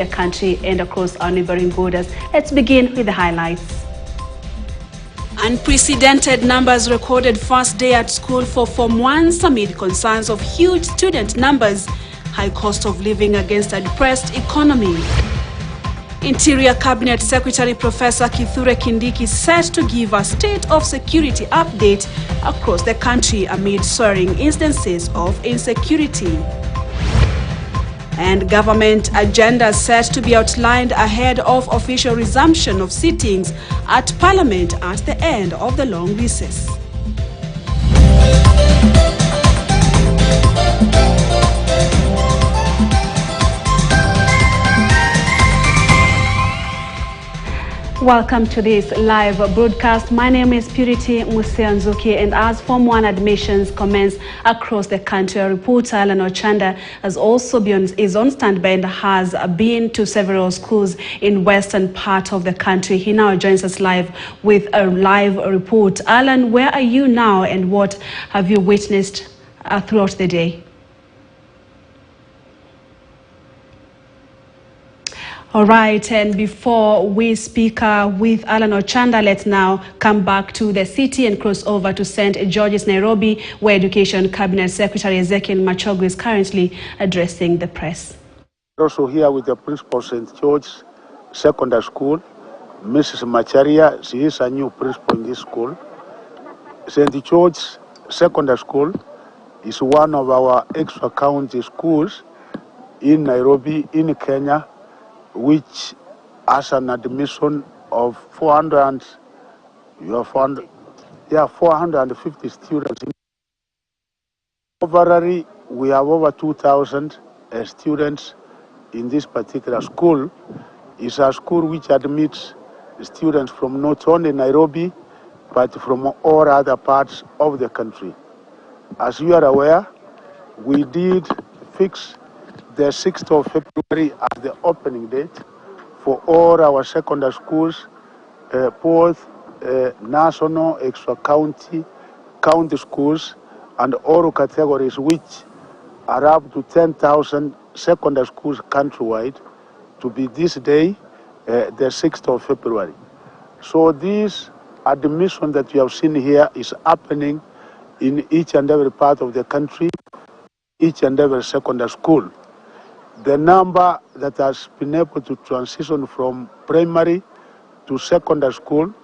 the country and across our neighboring borders. Let's begin with the highlights. Unprecedented numbers recorded first day at school for Form 1 amid concerns of huge student numbers, high cost of living against a depressed economy. Interior Cabinet Secretary Professor Kithure Kindiki set to give a state of security update across the country amid soaring instances of insecurity. And government agenda set to be outlined ahead of official resumption of sittings at Parliament at the end of the long recess. Welcome to this live broadcast. My name is Purity Museanzuki, and as Form 1 admissions commence across the country, our reporter Alan Ochanda is on standby and has been to several schools in western part of the country. He now joins us live with a live report. Alan, where are you now and what have you witnessed throughout the day? All right, and before we speak with Alan Ochanda, let's now come back to the city and cross over to St. George's, Nairobi, where Education Cabinet Secretary Ezekiel Machogu is currently addressing the press. Also here with the principal St. George's Secondary School, Mrs. Macharia. She is a new principal in this school. St. George's Secondary School is one of our extra county schools in Nairobi, in Kenya, which has an admission of 450 students. Overall, we have over 2,000 students in this particular school. It's a school which admits students from not only Nairobi, but from all other parts of the country. As you are aware, we did fix the 6th of February as the opening date for all our secondary schools, both national, extra county, county schools, and all categories, which are up to 10,000 secondary schools countrywide, to be this day, the 6th of February. So this admission that you have seen here is happening in each and every part of the country, each and every secondary school. The number that has been able to transition from primary to secondary school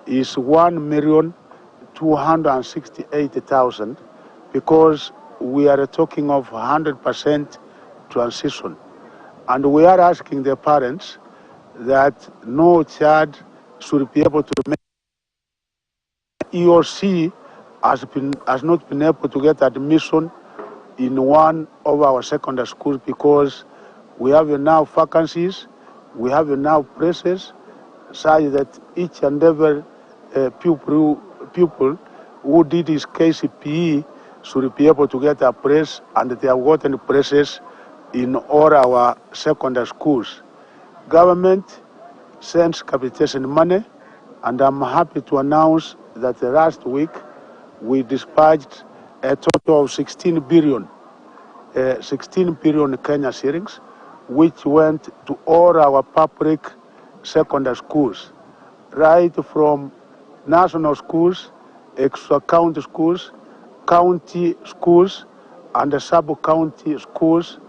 is 1,268,000, because we are talking of 100% transition. And we are asking the parents that no child should be able to remain. He or she has not been able to get admission in one of our secondary schools, because we have now vacancies, we have now places, such that each and every pupil who did his KCPE should be able to get a place, and they have gotten places in all our secondary schools. Government sends capitation money, and I'm happy to announce that last week we dispatched a total of 16 billion Kenya shillings, which went to all our public secondary schools, right from national schools, extra county schools, county schools, and the sub-county schools,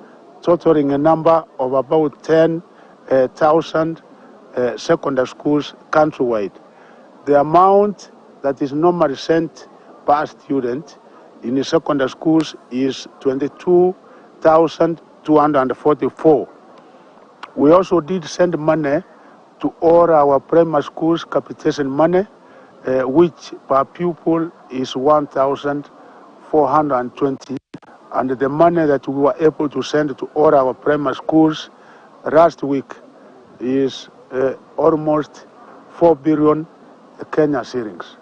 totaling a number of about 10,000 secondary schools countrywide. The amount that is normally sent per student in the secondary schools is 22,244. We also did send money to all our primary schools, capitation money, which per pupil is 1,420. And the money that we were able to send to all our primary schools last week is almost 4 billion Kenya shillings.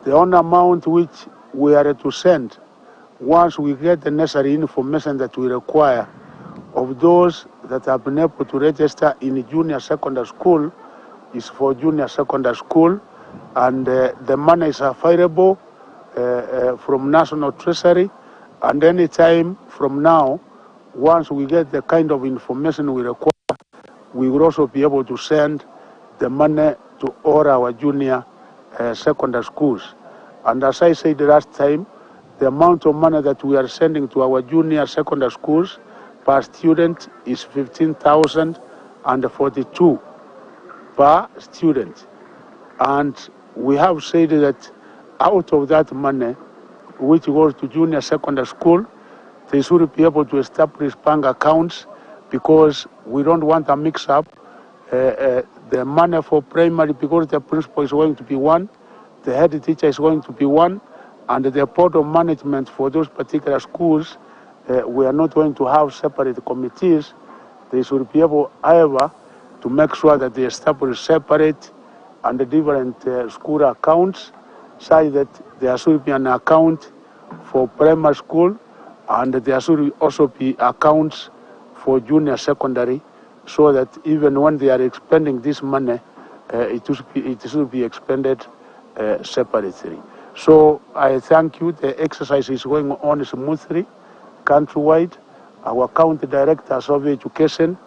The only amount which we are to send, once we get the necessary information that we require of those that have been able to register in junior secondary school, is for junior secondary school, and the money is available from National Treasury, and any time from now, once we get the kind of information we require, we will also be able to send the money to all our junior secondary schools. And as I said last time, the amount of money that we are sending to our junior secondary schools per student is 15,042 per student. And we have said that out of that money, which goes to junior secondary school, they should be able to establish bank accounts, because we don't want a mix-up. The money for primary, because the principal is going to be one, the head teacher is going to be one, and the board of management for those particular schools, we are not going to have separate committees. They should be able, however, to make sure that they establish separate and different school accounts, so that there should be an account for primary school, and there should also be accounts for junior secondary, so that even when they are expending this money, it should be expended separately. So I thank you. The exercise is going on smoothly, countrywide. Our county directors of education,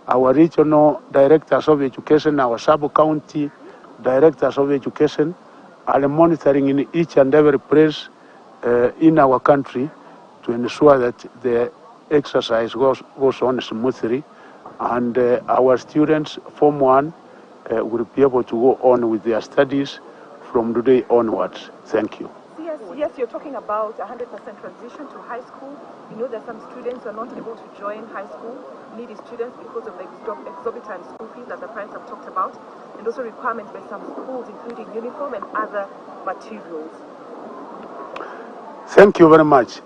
our regional directors of education, our sub-county directors of education are monitoring in each and every place in our country to ensure that the exercise goes on smoothly, and our students, Form 1, will be able to go on with their studies from today onwards. Thank you. Yes, you're talking about 100% transition to high school. You know that some students are not able to join high school, needy students, because of the exorbitant school fees that the parents have talked about, and also requirements by some schools, including uniform and other materials. Thank you very much.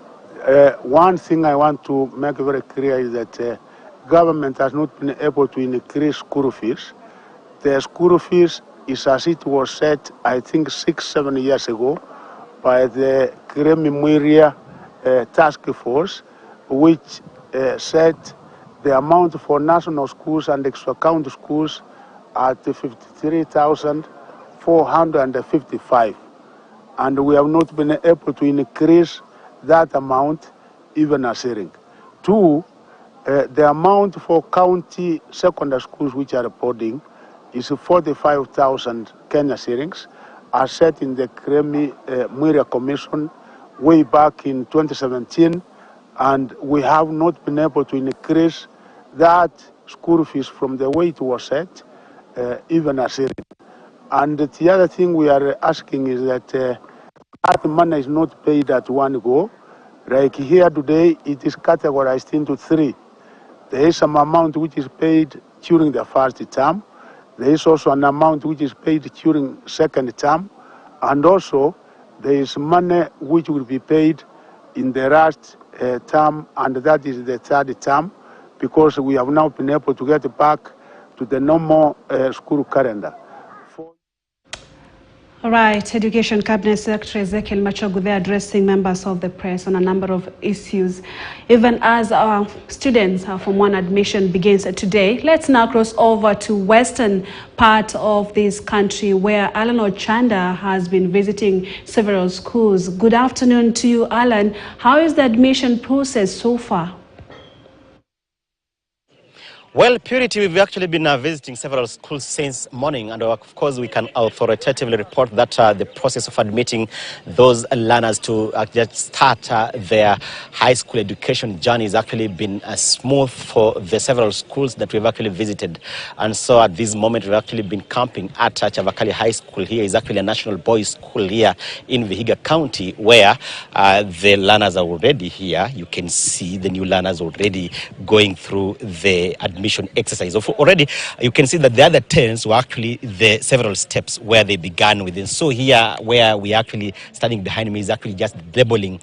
One thing I want to make very clear is that government has not been able to increase school fees. The school fees is as it was set, I think 6-7 years ago, by the Kremi-Muiria task force, which set the amount for national schools and extra-county schools at 53,455. And we have not been able to increase that amount even a shilling. Two, the amount for county secondary schools which are reporting is 45,000 Kenya shillings, as set in the Kremi-Muiria Commission way back in 2017, and we have not been able to increase that school fees from the way it was set, even a shilling. And the other thing we are asking is that that money is not paid at one go. Like here today, it is categorized into three. There is some amount which is paid during the first term. There is also an amount which is paid during second term. And also, there is money which will be paid in the last term, and that is the third term, because we have now been able to get back to the normal school calendar. All right, Education Cabinet Secretary Ezekiel Machogu there addressing members of the press on a number of issues. Even as our students from one admission begins today, let's now cross over to western part of this country where Alan Ochanda has been visiting several schools. Good afternoon to you, Alan. How is the admission process so far? Well, Purity, we've actually been visiting several schools since morning, and of course we can authoritatively report that the process of admitting those learners to just start their high school education journey has actually been smooth for the several schools that we've actually visited. And so at this moment, we've actually been camping at Chavakali High School. Here is actually a national boys' school here in Vihiga County, where the learners are already here. You can see the new learners already going through the admission exercise. Already, you can see that the other 10s were actually the several steps where they began within. So here, where we actually standing behind me is actually just labeling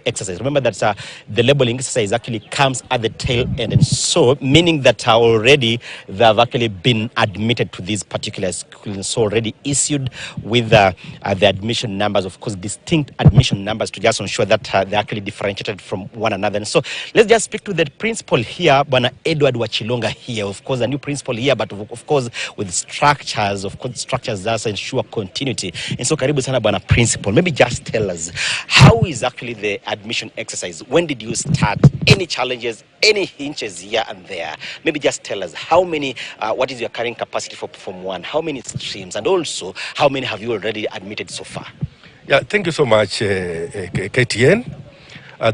exercise. Remember that the labeling exercise actually comes at the tail end, and so meaning that already they have actually been admitted to these particular schools, so already issued with the admission numbers, of course, distinct admission numbers to just ensure that they're actually differentiated from one another. And so let's just speak to the principal here, Bwana Edward Wachi. Chilonga here, of course, a new principal here, but of course with structures, that ensure continuity. And so, karibu sana bwana principal. Maybe just tell us, how is actually the admission exercise? When did you start? Any challenges, any hinges here and there? Maybe just tell us how many, what is your carrying capacity for Form 1? How many streams? And also, how many have you already admitted so far? Yeah, thank you so much, KTN.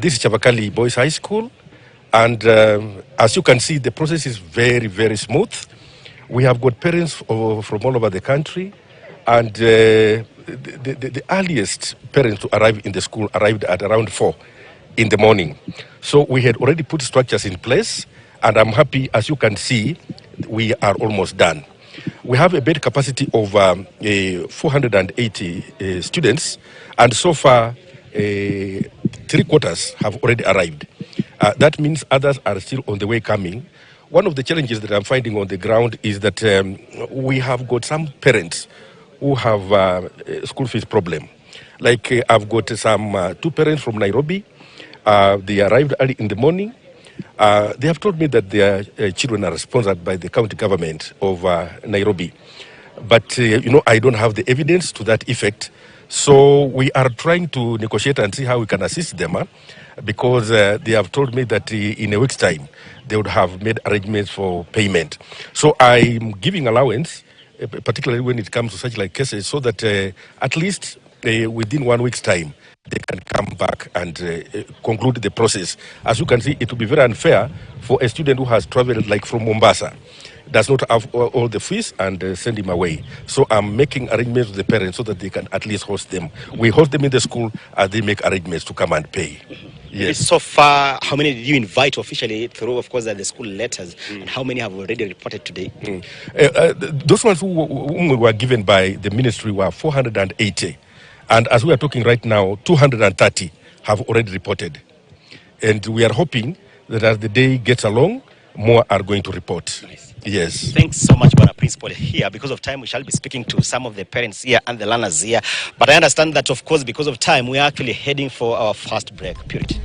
This is Chavakali Boys High School. And as you can see, the process is very, very smooth. We have got parents from all over the country. And the earliest parents to arrive in the school arrived at around 4 in the morning. So we had already put structures in place. And I'm happy, as you can see, we are almost done. We have a bed capacity of 480 students, and so far 3/4 have already arrived. That means others are still on the way coming. One of the challenges that I'm finding on the ground is that we have got some parents who have a school fees problem. Like I've got some 2 parents from Nairobi. They arrived early in the morning. They have told me that their children are sponsored by the county government of Nairobi. But, I don't have the evidence to that effect. So we are trying to negotiate and see how we can assist them, because they have told me that in a week's time, they would have made arrangements for payment. So I'm giving allowance, particularly when it comes to such like cases, so that at least within 1 week's time, they can come back and conclude the process. As you can see, it will be very unfair for a student who has traveled like from Mombasa, does not have all the fees, and send him away. So I'm making arrangements with the parents so that they can at least host them. We host them in the school as they make arrangements to come and pay. Yes. So far, how many did you invite officially through, of course, the school letters, and how many have already reported today? Those ones who were given by the ministry were 480. And as we are talking right now, 230 have already reported. And we are hoping that as the day gets along, more are going to report. Nice. Yes. Thanks so much, Bwana Principal. Here, because of time, we shall be speaking to some of the parents here and the learners here. But I understand that, of course, because of time, we are actually heading for our first break. Purity.